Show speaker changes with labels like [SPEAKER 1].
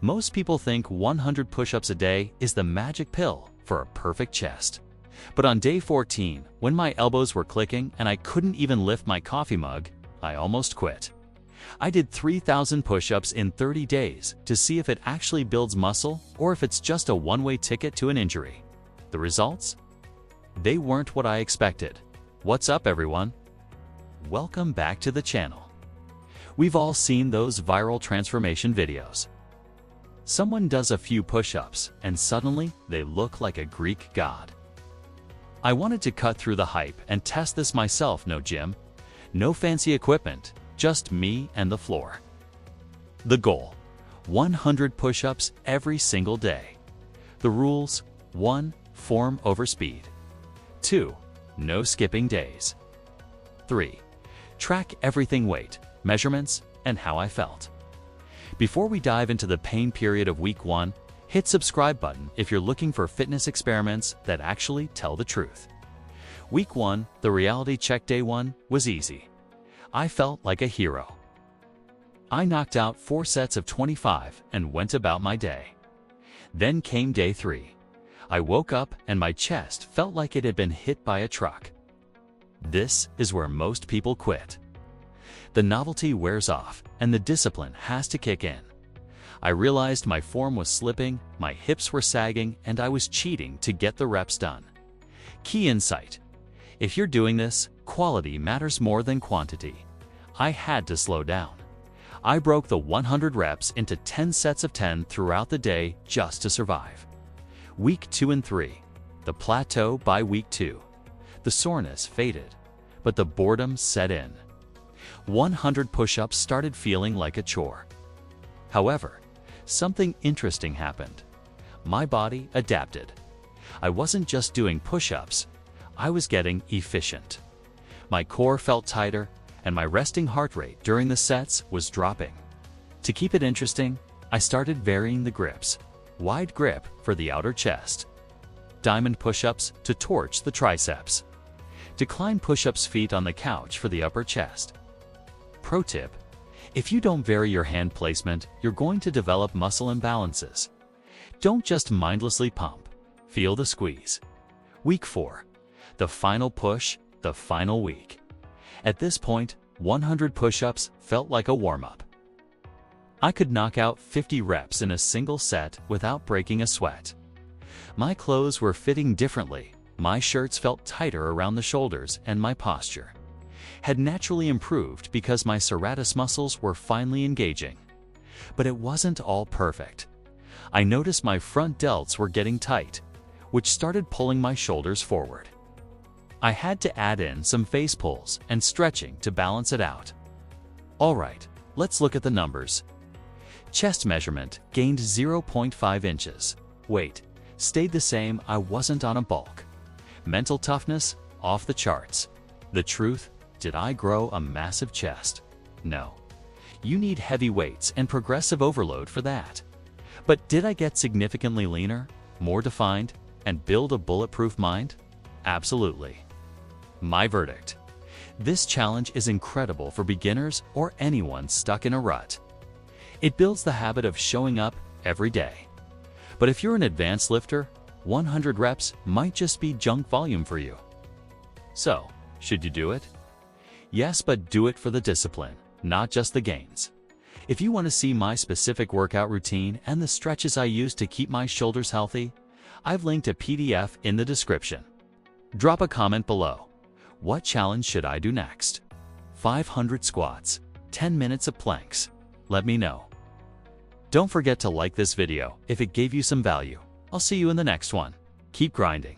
[SPEAKER 1] Most people think 100 push-ups a day is the magic pill for a perfect chest. But on day 14, when my elbows were clicking and I couldn't even lift my coffee mug, I almost quit. I did 3,000 push-ups in 30 days to see if it actually builds muscle or if it's just a one-way ticket to an injury. The results? They weren't what I expected. What's up, everyone? Welcome back to the channel. We've all seen those viral transformation videos. Someone does a few push-ups and suddenly they look like a Greek god. I wanted to cut through the hype and test this myself. No gym, no fancy equipment, just me and the floor. The goal: 100 push-ups every single day. The rules: 1. Form over speed. 2. No skipping days. 3. Track everything: weight, measurements, and how I felt. Before we dive into the pain period of week 1, hit subscribe button if you're looking for fitness experiments that actually tell the truth. Week 1, the reality check. Day 1 was easy. I felt like a hero. I knocked out 4 sets of 25 and went about my day. Then came day 3. I woke up and my chest felt like it had been hit by a truck. This is where most people quit. The novelty wears off and the discipline has to kick in. I realized my form was slipping, my hips were sagging, and I was cheating to get the reps done. Key insight: if you're doing this, quality matters more than quantity. I had to slow down. I broke the 100 reps into 10 sets of 10 throughout the day just to survive. Week 2 and 3, the plateau. By week 2, the soreness faded, but the boredom set in. 100 push-ups started feeling like a chore. However, something interesting happened. My body adapted. I wasn't just doing push-ups, I was getting efficient. My core felt tighter, and my resting heart rate during the sets was dropping. To keep it interesting, I started varying the grips. Wide grip for the outer chest. Diamond push-ups to torch the triceps. Decline push-ups feet on the couch for the upper chest. Pro tip: if you don't vary your hand placement, you're going to develop muscle imbalances. Don't just mindlessly pump. Feel the squeeze. Week 4, the final push, the final week. At this point, 100 push-ups felt like a warm-up. I could knock out 50 reps in a single set without breaking a sweat. My clothes were fitting differently, my shirts felt tighter around the shoulders, and my posture had naturally improved because my serratus muscles were finally engaging. But it wasn't all perfect. I noticed my front delts were getting tight, which started pulling my shoulders forward. I had to add in some face pulls and stretching to balance it out. Alright, let's look at the numbers. Chest measurement gained 0.5 inches. Weight stayed the same, I wasn't on a bulk. Mental toughness off the charts. The truth: did I grow a massive chest? No. You need heavy weights and progressive overload for that. But did I get significantly leaner, more defined, and build a bulletproof mind? Absolutely. My verdict: this challenge is incredible for beginners or anyone stuck in a rut. It builds the habit of showing up every day. But if you're an advanced lifter, 100 reps might just be junk volume for you. So, should you do it? Yes, but do it for the discipline, not just the gains. If you want to see my specific workout routine and the stretches I use to keep my shoulders healthy, I've linked a PDF in the description. Drop a comment below. What challenge should I do next? 500 squats, 10 minutes of planks. Let me know. Don't forget to like this video if it gave you some value. I'll see you in the next one. Keep grinding.